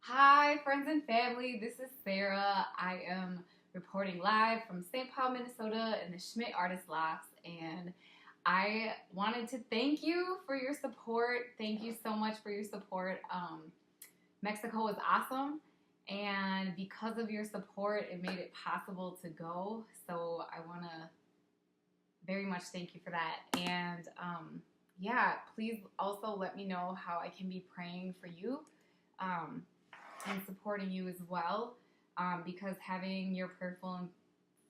Hi, friends and family. This is Sarah. I am reporting live from St. Paul, Minnesota in the Schmidt Artist Lofts, and I wanted to thank you for your support. Thank you so much for your support. Mexico was awesome, and because of your support, it made it possible to go. So I want to very much thank you for that. And yeah, please also let me know how I can be praying for you. Um, and supporting you as well, because having your prayerful and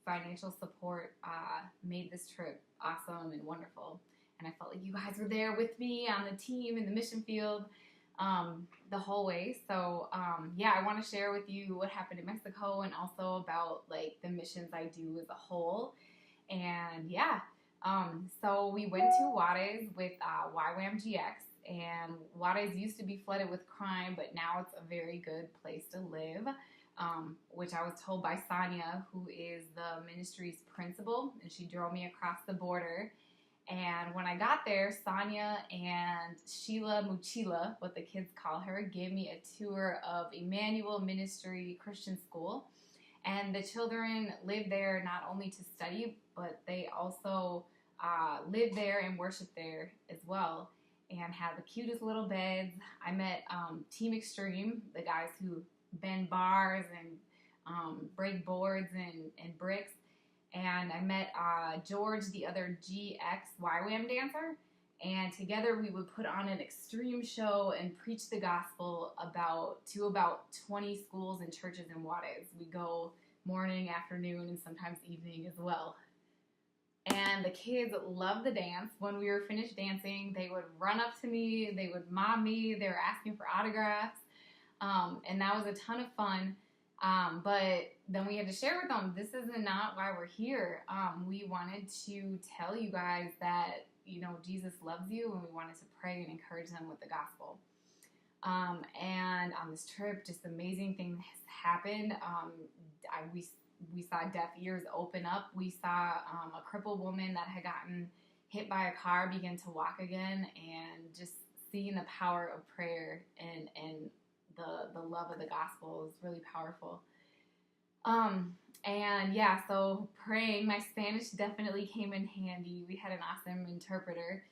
financial support made this trip awesome and wonderful. And I felt like you guys were there with me on the team in the mission field the whole way. So yeah, I want to share with you what happened in Mexico and also about like the missions I do as a whole. And yeah, so we went to Juarez with YWAM-GX, and Juarez used to be flooded with crime, but now it's a very good place to live, which I was told by Sonia, who is the ministry's principal, and she drove me across the border. And when I got there, Sonia and Sheila Muchila, what the kids call her, gave me a tour of Emmanuel Ministry Christian School. And the children live there not only to study, but they also live there and worship there as well, and have the cutest little beds. I met Team Extreme, the guys who bend bars and break boards and bricks. And I met George, the other GX YWAM dancer. And together we would put on an extreme show and preach the gospel to about 20 schools and churches in Juarez. We go morning, afternoon, and sometimes evening as well. And the kids loved the dance. When we were finished dancing, they would run up to me, they would mob me, they were asking for autographs, and that was a ton of fun. But then we had to share with them, this is not why we're here. We wanted to tell you guys that, Jesus loves you, and we wanted to pray and encourage them with the gospel. And on this trip, just amazing things happened. We saw deaf ears open up. We saw a crippled woman that had gotten hit by a car begin to walk again, and just seeing the power of prayer and the love of the gospel is really powerful. And yeah, so praying, my Spanish definitely came in handy. We had an awesome interpreter.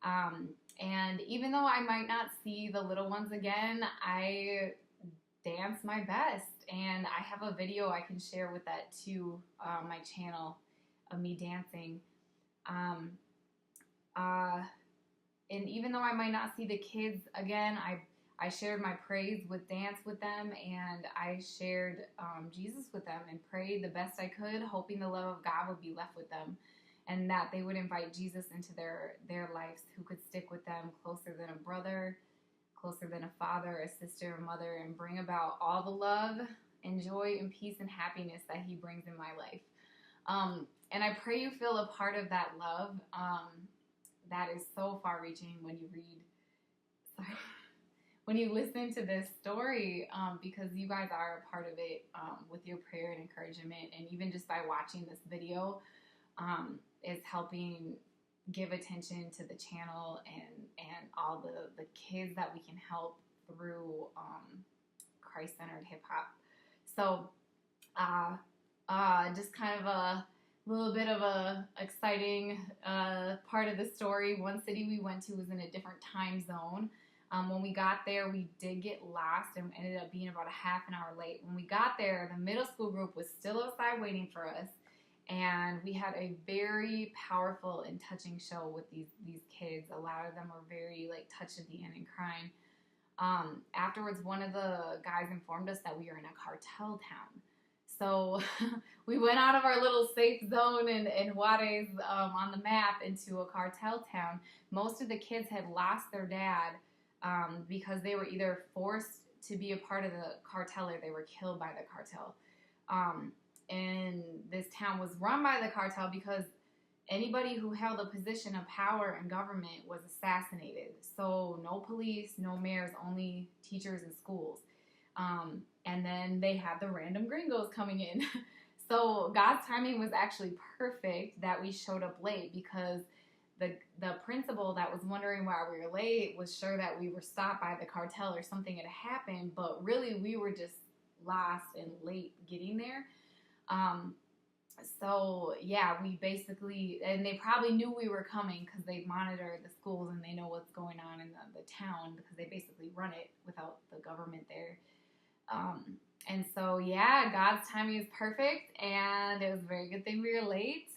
And even though I might not see the little ones again, I dance my best. And I have a video I can share with that too, my channel of me dancing. And even though I might not see the kids again, I shared my praise with dance with them, and I shared Jesus with them and prayed the best I could, hoping the love of God would be left with them and that they would invite Jesus into their lives, who could stick with them closer than a brother, closer than a father, a sister, a mother, and bring about all the love and joy and peace and happiness that he brings in my life. And I pray you feel a part of that love that is so far-reaching when you when you listen to this story, because you guys are a part of it with your prayer and encouragement, and even just by watching this video is helping give attention to the channel and all the kids that we can help through Christ-centered hip-hop. So just kind of a little bit of a exciting part of the story. One city we went to was in a different time zone. When we got there, we did get lost and ended up being about a half an hour late. When we got there, the middle school group was still outside waiting for us, and we had a very powerful and touching show with these kids. A lot of them were very touched at the end and crying. Afterwards, one of the guys informed us that we were in a cartel town. So we went out of our little safe zone in Juarez on the map into a cartel town. Most of the kids had lost their dad because they were either forced to be a part of the cartel or they were killed by the cartel. And this town was run by the cartel because anybody who held a position of power in government was assassinated. So no police, no mayors, only teachers and schools. And then they had the random gringos coming in. So God's timing was actually perfect that we showed up late, because the principal that was wondering why we were late was sure that we were stopped by the cartel or something had happened, but really we were just lost and late getting there. So yeah, we basically, and they probably knew we were coming because they monitor the schools and they know what's going on in the town because they basically run it without the government there. And so yeah, God's timing is perfect, and it was a very good thing we were late.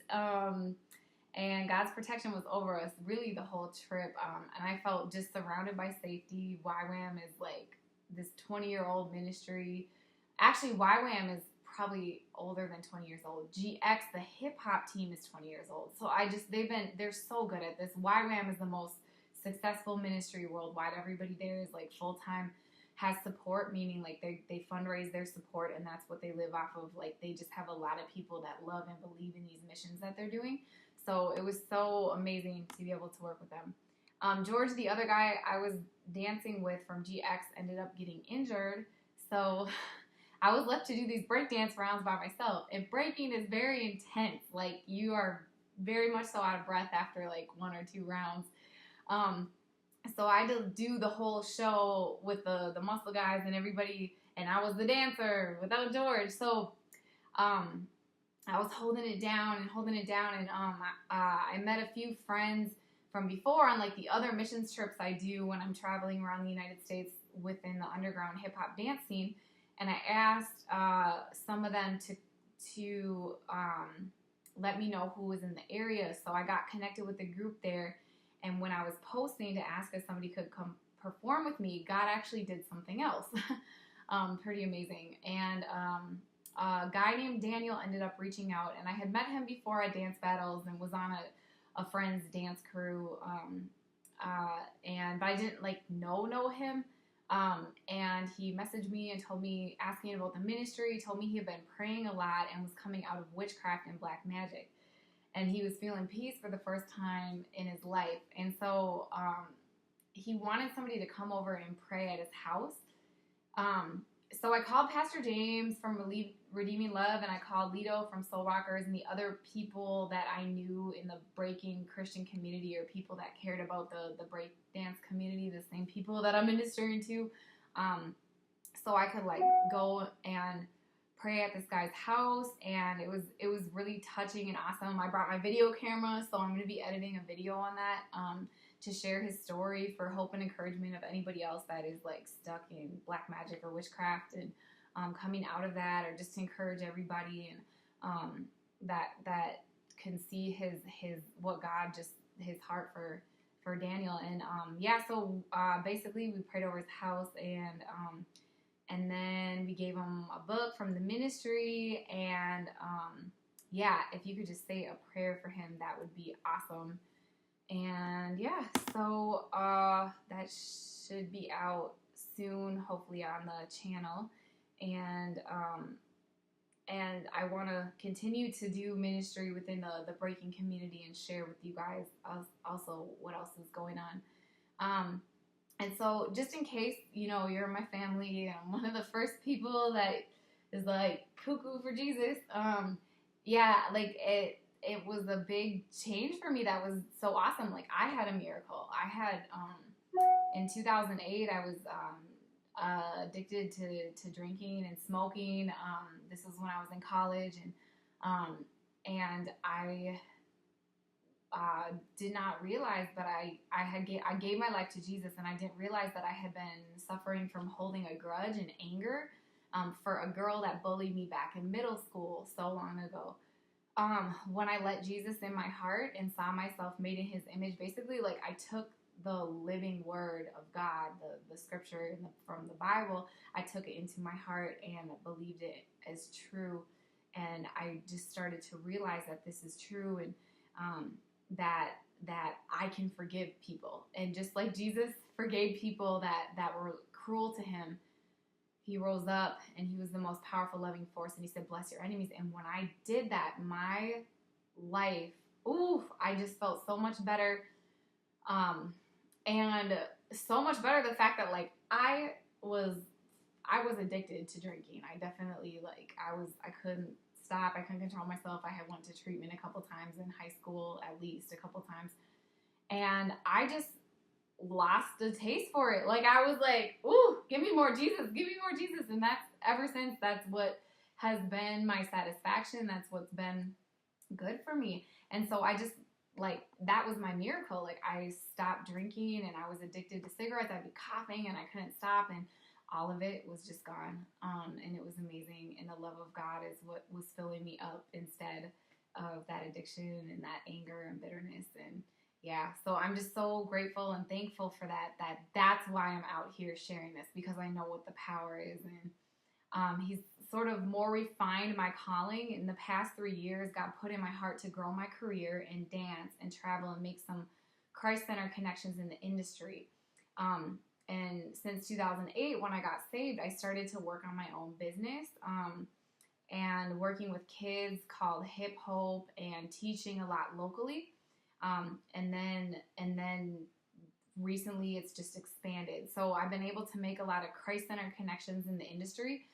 And God's protection was over us really the whole trip. And I felt just surrounded by safety. YWAM is like this 20-year-old ministry. Actually, YWAM is probably older than 20 years old. GX, the hip hop team, is 20 years old. So they're so good at this. YWAM is the most successful ministry worldwide. Everybody there is like full time, has support, meaning like they fundraise their support, and that's what they live off of. Like they just have a lot of people that love and believe in these missions that they're doing. So it was so amazing to be able to work with them. George, the other guy I was dancing with from GX, ended up getting injured. So I was left to do these breakdance rounds by myself. And breaking is very intense. Like you are very much so out of breath after like 1 or 2 rounds. So I had to do the whole show with the muscle guys and everybody, and I was the dancer without George. So I was holding it down, and I met a few friends from before on like the other missions trips I do when I'm traveling around the United States within the underground hip hop dance scene, and I asked some of them to let me know who was in the area. So I got connected with the group there, and when I was posting to ask if somebody could come perform with me, God actually did something else. Pretty amazing. And a guy named Daniel ended up reaching out, and I had met him before at dance battles and was on a friend's dance crew, but I didn't like know him. And he messaged me and told me, asking about the ministry, told me he had been praying a lot and was coming out of witchcraft and black magic, and he was feeling peace for the first time in his life. And so he wanted somebody to come over and pray at his house. So I called Pastor James from Redeeming Love, and I called Lito from Soul Rockers, and the other people that I knew in the breaking Christian community, or people that cared about the break dance community, the same people that I'm ministering to. So I could like go and pray at this guy's house, and it was really touching and awesome. I brought my video camera, so I'm going to be editing a video on that to share his story for hope and encouragement of anybody else that is like stuck in black magic or witchcraft and coming out of that, or just to encourage everybody and that can see his what God, just his heart for Daniel. And so basically we prayed over his house, and then we gave him a book from the ministry, and if you could just say a prayer for him, that would be awesome. And so that should be out soon, hopefully on the channel. And I want to continue to do ministry within the breaking community and share with you guys also what else is going on. And so just in case, you're in my family, I'm one of the first people that is like cuckoo for Jesus. It was a big change for me. That was so awesome. Like I had a miracle. I had, in 2008, I was addicted to drinking and smoking. This was when I was in college, and I did not realize that I gave my life to Jesus, and I didn't realize that I had been suffering from holding a grudge and anger for a girl that bullied me back in middle school so long ago. When I let Jesus in my heart and saw myself made in his image, basically like I took the living word of God, the scripture from the Bible, I took it into my heart and believed it as true. And I just started to realize that this is true, and that I can forgive people. And just like Jesus forgave people that were cruel to him, he rose up and he was the most powerful, loving force. And he said, bless your enemies. And when I did that, my life, I just felt so much better. And so much better the fact that like I was addicted to drinking. I definitely I couldn't stop. I couldn't control myself. I had went to treatment a couple times in high school, at least a couple times. And I just lost a taste for it. Like, I was like, ooh, give me more Jesus, give me more Jesus. And that's, ever since, that's what has been my satisfaction. That's what's been good for me. And so I just, like, that was my miracle. Like, I stopped drinking and I was addicted to cigarettes. I'd be coughing and I couldn't stop, and all of it was just gone. And it was amazing. And the love of God is what was filling me up instead of that addiction and that anger and bitterness. And yeah, so I'm just so grateful and thankful for that. That's why I'm out here sharing this, because I know what the power is. And he's sort of more refined my calling. In the past 3 years, God put in my heart to grow my career in dance and travel and make some Christ-centered connections in the industry. And since 2008, when I got saved, I started to work on my own business and working with kids called Hip Hope and teaching a lot locally. And then recently it's just expanded. So I've been able to make a lot of Christ-centered connections in the industry.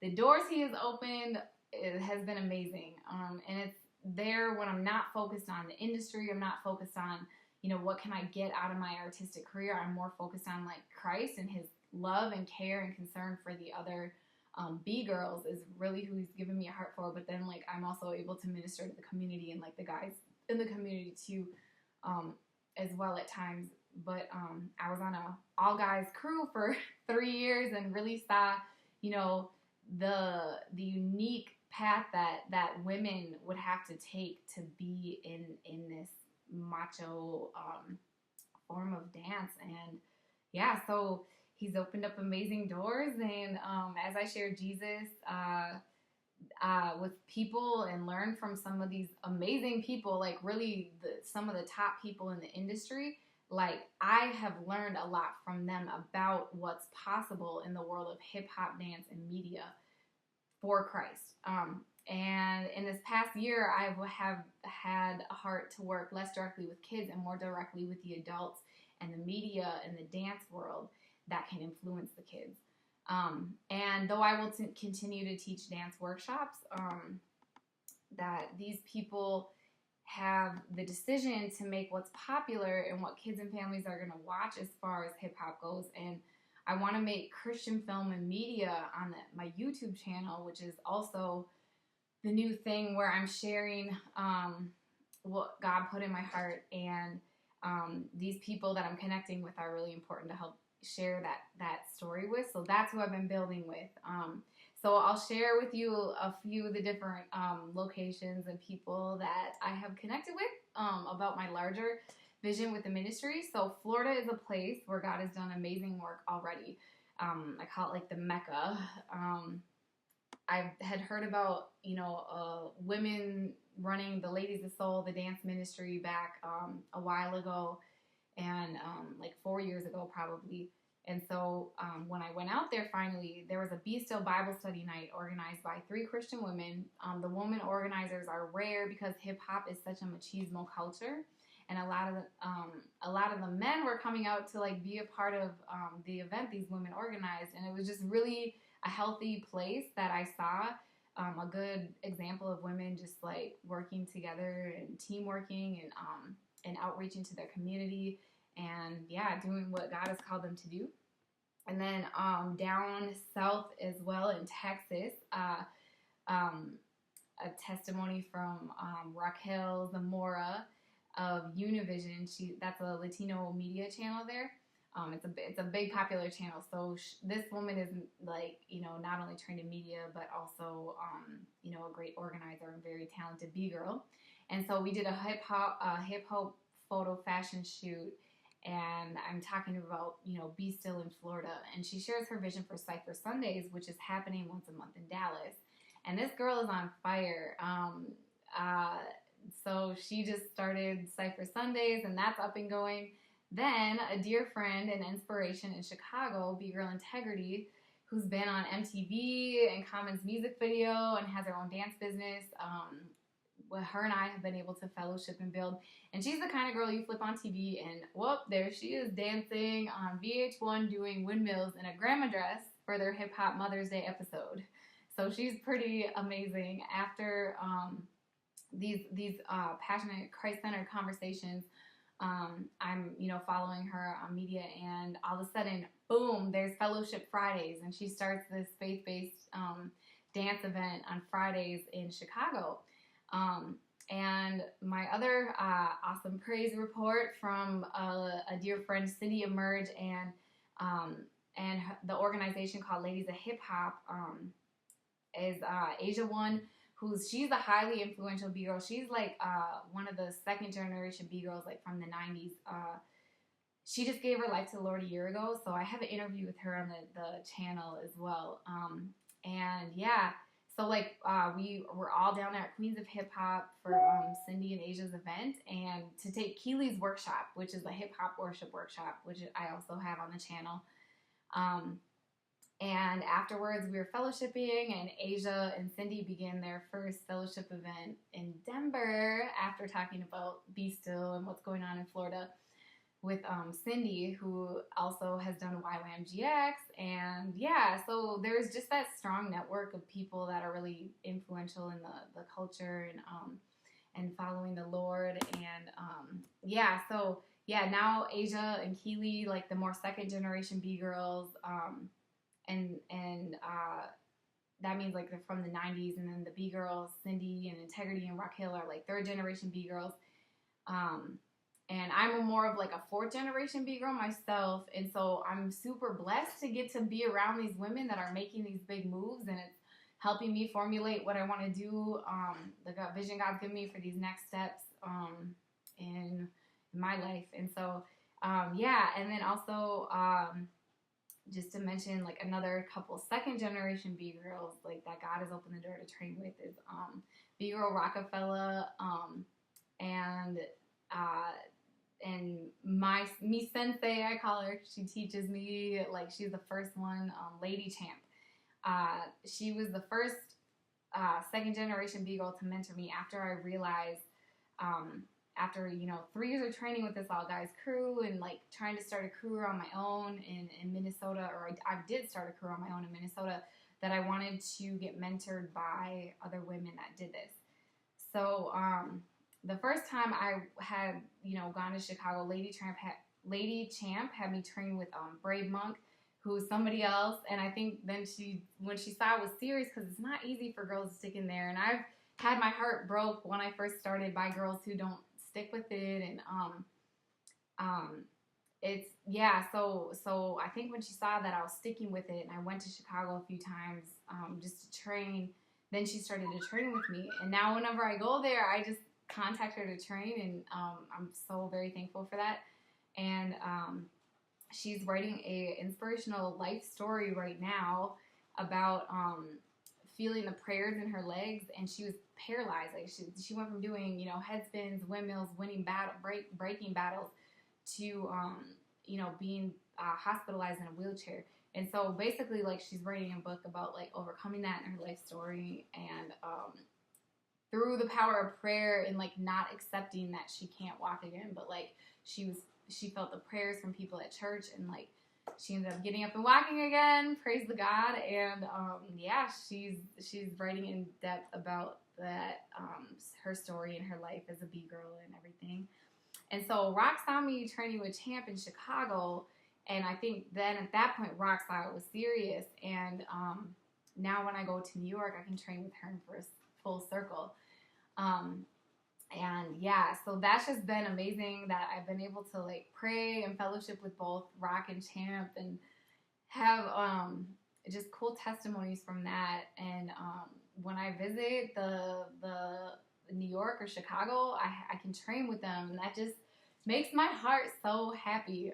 The doors he has opened, it has been amazing. And it's there when I'm not focused on the industry. I'm not focused on, what can I get out of my artistic career? I'm more focused on like Christ and his love and care and concern for the other B-girls is really who he's given me a heart for. But then, like, I'm also able to minister to the community and like the guys in the community too, as well at times. But I was on a all guys crew for 3 years and really saw, the unique path that women would have to take to be in this macho form of dance. And yeah, so he's opened up amazing doors. And as I share Jesus with people and learn from some of these amazing people, like really some of the top people in the industry, like I have learned a lot from them about what's possible in the world of hip hop, dance, and media for Christ. And in this past year, I have had a heart to work less directly with kids and more directly with the adults and the media and the dance world that can influence the kids. And though I will continue to teach dance workshops, that these people have the decision to make what's popular and what kids and families are going to watch as far as hip hop goes. And I want to make Christian film and media on my YouTube channel, which is also the new thing where I'm sharing what God put in my heart. And these people that I'm connecting with are really important to help share that story with. So that's who I've been building with. So I'll share with you a few of the different locations and people that I have connected with about my larger vision with the ministry. So Florida is a place where God has done amazing work already. I call it like the Mecca. I had heard about, women running the Ladies of Soul, the dance ministry back a while ago, and like 4 years ago probably. And so when I went out there finally, there was a Be Still Bible study night organized by 3 Christian women. The woman organizers are rare because hip hop is such a machismo culture, and a lot of the men were coming out to like be a part of the event these women organized, and it was just really a healthy place that I saw a good example of women just like working together and team working and outreaching to their community. And yeah, doing what God has called them to do. And then down south as well in Texas, a testimony from Raquel Zamora of Univision. That's a Latino media channel there. It's a big popular channel. So this woman is like, not only trained in media, but also, a great organizer and very talented B-girl. And so we did a hip hop photo fashion shoot. And I'm talking about, Be Still in Florida. And she shares her vision for Cypher Sundays, which is happening once a month in Dallas. And this girl is on fire. So she just started Cypher Sundays, and that's up and going. Then a dear friend and inspiration in Chicago, B-Girl Integrity, who's been on MTV and Common's music video and has her own dance business. Her and I have been able to fellowship and build. And she's the kind of girl you flip on TV and, whoop, there she is dancing on VH1 doing windmills in a grandma dress for their Hip Hop Mother's Day episode. So she's pretty amazing. After these passionate Christ-centered conversations, I'm, following her on media, and all of a sudden, boom, there's Fellowship Fridays, and she starts this faith-based dance event on Fridays in Chicago. And my other awesome praise report from a dear friend, Cindy Emerge, and the organization called Ladies of Hip Hop is Asia One, she's a highly influential B-girl. She's like one of the second generation B-girls, like from the 90s. She just gave her life to the Lord a year ago, so I have an interview with her on the channel as well. And yeah, so like we were all down there at Queens of Hip Hop for Cindy and Asia's event, and to take Keely's workshop, which is a hip hop worship workshop, which I also have on the channel. And afterwards, we were fellowshipping, and Asia and Cindy began their first fellowship event in Denver after talking about Be Still and what's going on in Florida with Cindy, who also has done YWAM-GX. And yeah, so there's just that strong network of people that are really influential in the culture and following the Lord. And yeah, so yeah, now Asia and Keely, like the more second generation B-girls, and that means like they're from the 90s, and then the B-girls, Cindy and Integrity and Raquel, are like third generation B-girls. And I'm more of like a fourth generation B-girl myself, and so I'm super blessed to get to be around these women that are making these big moves, and it's helping me formulate what I want to do, the vision God's given me for these next steps in my life. And so yeah, and then also just to mention like another couple second generation B-girls like that God has opened the door to train with is B-girl Rockefeller, and me sensei, I call her. She teaches me, like she's the first one, Lady Champ. She was the first second generation B-girl to mentor me after I realized, after 3 years of training with this all guys crew and like trying to start a crew on my own in Minnesota, or I did start a crew on my own in Minnesota, that I wanted to get mentored by other women that did this. So the first time I had gone to Chicago, Lady Champ had me train with Brave Monk, who's somebody else. And I think then when she saw it was serious, because it's not easy for girls to stick in there, and I've had my heart broke when I first started by girls who don't stick with it. And it's so I think when she saw that I was sticking with it, and I went to Chicago a few times just to train, then she started to train with me. And now whenever I go there, I just contact her to train, and I'm so very thankful for that. And she's writing a inspirational life story right now about feeling the prayers in her legs, and she was paralyzed. Like she went from doing head spins, windmills, breaking battles, to being hospitalized in a wheelchair. And so basically, like, she's writing a book about like overcoming that in her life story, and through the power of prayer, and like not accepting that she can't walk again, but like she felt the prayers from people at church, and like she ended up getting up and walking again. Praise the God. And yeah, she's writing in depth about that, her story and her life as a B-girl and everything. And so Rock saw me training with Champ in Chicago, and I think then at that point Rock saw it was serious. And now when I go to New York, I can train with her for a full circle. And yeah, so that's just been amazing that I've been able to like pray and fellowship with both Rock and Champ, and have just cool testimonies from that. And when I visit the New York or Chicago, I can train with them, and that just makes my heart so happy.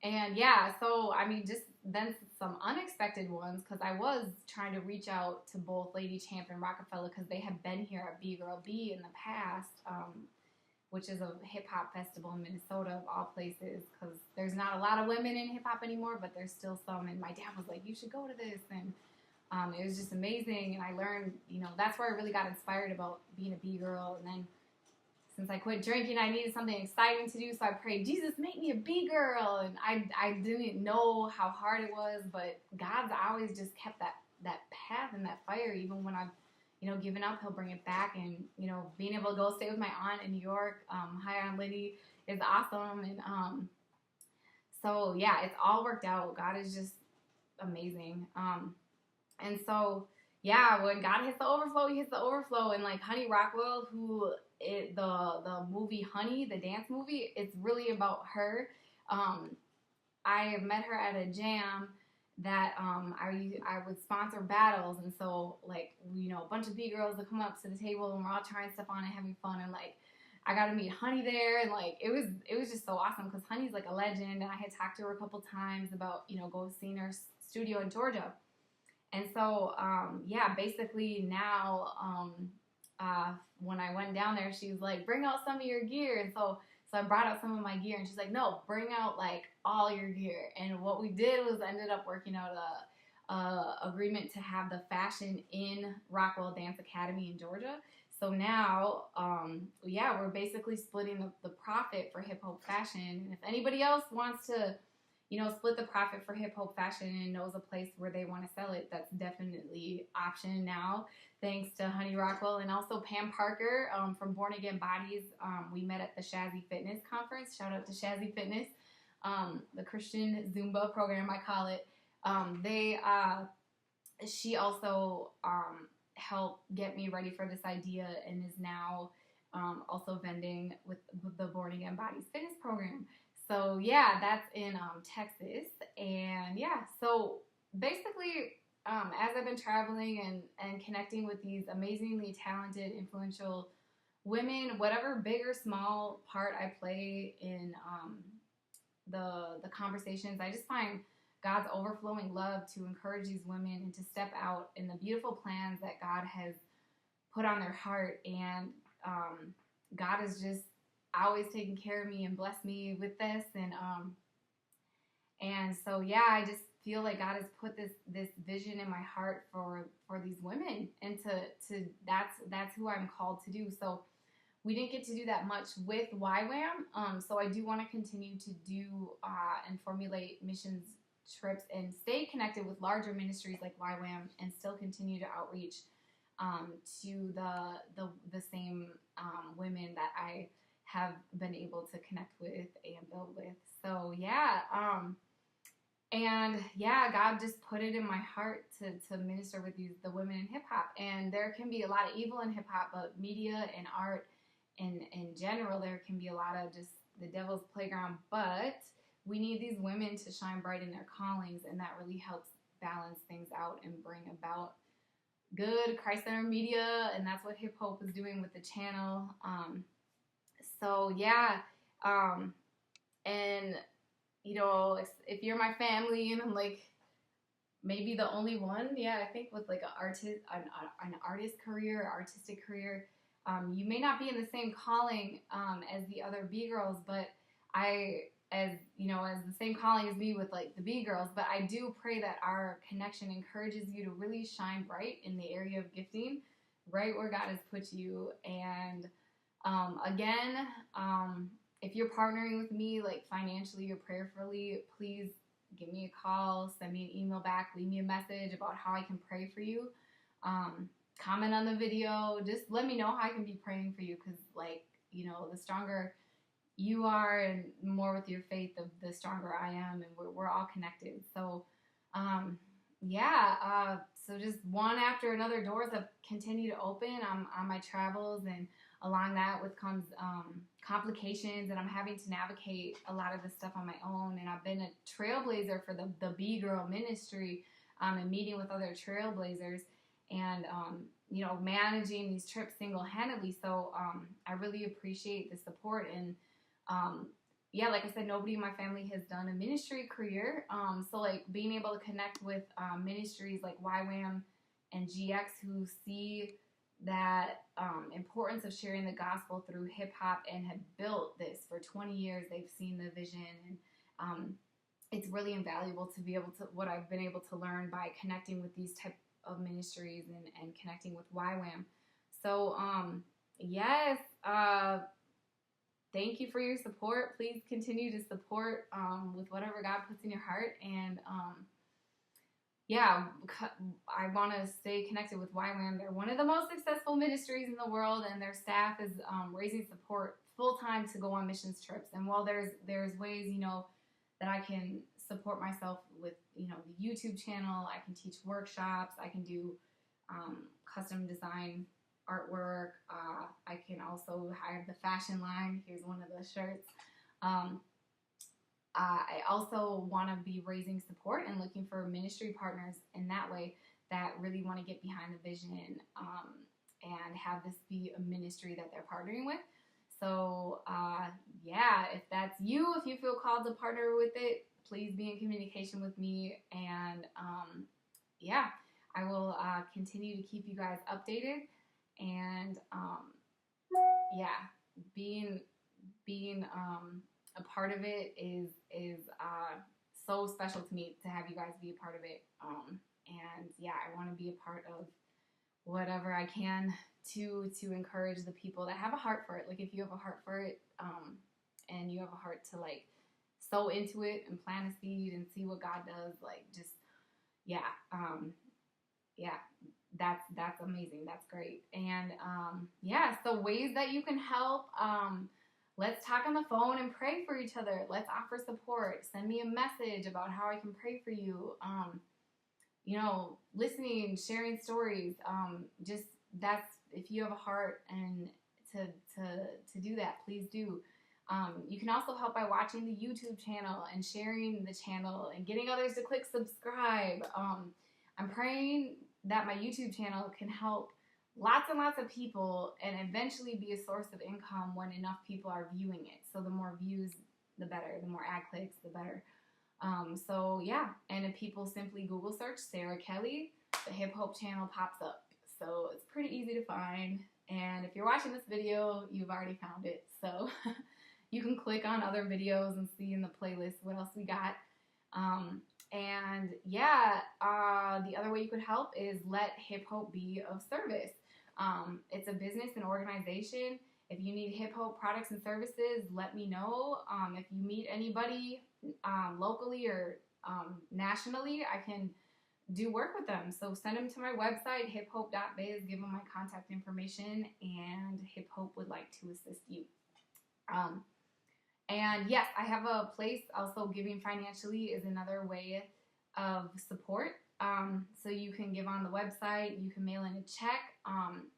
And yeah, so I mean, just then some unexpected ones, because I was trying to reach out to both Lady Champ and Rockefeller, because they have been here at B-Girl B in the past, which is a hip-hop festival in Minnesota of all places, because there's not a lot of women in hip-hop anymore, but there's still some. And my dad was like, you should go to this. And it was just amazing. And I learned, that's where I really got inspired about being a B-Girl. And then since I quit drinking, I needed something exciting to do, so I prayed, Jesus, make me a B-Girl. And I didn't know how hard it was, but God's always just kept that path and that fire. Even when I've, given up, he'll bring it back. And, being able to go stay with my aunt in New York, hi Aunt Liddy, is awesome. And so yeah, it's all worked out. God is just amazing. And so yeah, when God hits the overflow, he hits the overflow. And like Honey Rockwell, the movie Honey, the dance movie, it's really about her. I met her at a jam that I would sponsor battles, and so like a bunch of B girls would come up to the table and we're all trying stuff on and having fun, and like I got to meet Honey there, and like it was just so awesome because Honey's like a legend, and I had talked to her a couple times about go seeing her studio in Georgia, and so yeah, basically now when I went down there, she was like, bring out some of your gear, and so I brought out some of my gear, and she's like, no, bring out like all your gear. And what we did was ended up working out a agreement to have the fashion in Rockwell Dance Academy in Georgia. So now, yeah, we're basically splitting the profit for Hip Hope Fashion. And if anybody else wants to, split the profit for Hip Hope Fashion and knows a place where they want to sell it, that's definitely option now. Thanks to Honey Rockwell and also Pam Parker from Born Again Bodies. We met at the Shazzy Fitness Conference. Shout out to Shazzy Fitness, the Christian Zumba program, I call it. She also helped get me ready for this idea and is now also vending with the Born Again Bodies Fitness program. So yeah, that's in Texas. And yeah, so basically as I've been traveling and connecting with these amazingly talented, influential women, whatever big or small part I play in the conversations, I just find God's overflowing love to encourage these women and to step out in the beautiful plans that God has put on their heart. And God is just always taking care of me and blessed me with this. And so yeah, I just feel like God has put this vision in my heart for these women, and to that's who I'm called to do. So we didn't get to do that much with YWAM. So I do want to continue to do and formulate missions trips and stay connected with larger ministries like YWAM and still continue to outreach to the same women that I have been able to connect with and build with. So yeah, and yeah, God just put it in my heart to minister with the women in hip hop. And there can be a lot of evil in hip hop, but media and art in general, there can be a lot of just the devil's playground. But we need these women to shine bright in their callings, and that really helps balance things out and bring about good Christ-centered media. And that's what Hip Hope is doing with the channel. So yeah, and if you're my family and I'm like maybe the only one, yeah, I think with like an artist career, artistic career, you may not be in the same calling as the other B girls, but as the same calling as me with like the B girls, but I do pray that our connection encourages you to really shine bright in the area of gifting, right where God has put you. And again, if you're partnering with me, like financially or prayerfully, please give me a call, send me an email back, leave me a message about how I can pray for you. Comment on the video, just let me know how I can be praying for you, because the stronger you are and more with your faith, the stronger I am, and we're all connected. So so just one after another, doors have continued to open on my travels, and along that comes complications, and I'm having to navigate a lot of this stuff on my own. And I've been a trailblazer for the B Girl ministry, and meeting with other trailblazers, and managing these trips single-handedly. So I really appreciate the support. And like I said, nobody in my family has done a ministry career. So like being able to connect with ministries like YWAM and GX, who see that importance of sharing the gospel through hip hop and have built this for 20 years. They've seen the vision, and it's really invaluable to be able to, what I've been able to learn by connecting with these type of ministries and connecting with YWAM. So yes, thank you for your support. Please continue to support with whatever God puts in your heart. And I want to stay connected with YWAM. They're one of the most successful ministries in the world, and their staff is raising support full-time to go on missions trips. And while there's ways, you know, that I can support myself with, you know, the YouTube channel, I can teach workshops, I can do custom design artwork. I can also hire the fashion line. Here's one of the shirts. I also want to be raising support and looking for ministry partners in that way that really want to get behind the vision and have this be a ministry that they're partnering with. So yeah, if that's you, if you feel called to partner with it, please be in communication with me. And yeah, I will continue to keep you guys updated. And yeah, being a part of it is so special to me, to have you guys be a part of it. And yeah, I want to be a part of whatever I can to encourage the people that have a heart for it. Like, if you have a heart for it, and you have a heart to like sow into it and plant a seed and see what God does, like, just yeah, yeah, that's amazing. That's great. And yeah, so ways that you can help. Let's talk on the phone and pray for each other. Let's offer support. Send me a message about how I can pray for you. You know, listening, sharing stories. Just, that's, if you have a heart and to do that, please do. You can also help by watching the YouTube channel and sharing the channel and getting others to click subscribe. I'm praying that my YouTube channel can help lots and lots of people and eventually be a source of income when enough people are viewing it. So the more views, the better. The more ad clicks, the better. So yeah, and if people simply Google search Sarah Kelly, the Hip Hope channel pops up. So it's pretty easy to find. And if you're watching this video, you've already found it. So you can click on other videos and see in the playlist what else we got. And yeah, the other way you could help is let Hip Hope be of service. It's a business and organization. If you need Hip Hope products and services, let me know. If you meet anybody locally or nationally, I can do work with them. So send them to my website, hiphope.biz, give them my contact information, and Hip Hope would like to assist you. And yes, I have a place. Also, giving financially is another way of support. So you can give on the website, you can mail in a check,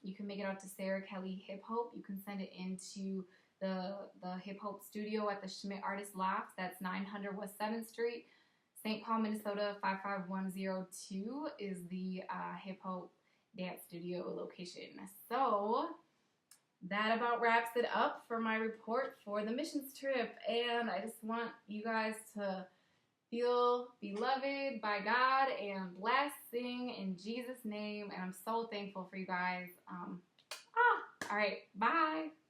you can make it out to Sarah Kelly Hip Hope, you can send it into the Hip Hope studio at the Schmidt Artist Loft. That's 900 West 7th Street, St. Paul, Minnesota 55102 is the Hip Hope Dance Studio location. So that about wraps it up for my report for the missions trip. And I just want you guys to feel beloved by God and blessing in Jesus' name. And I'm so thankful for you guys. All right, bye.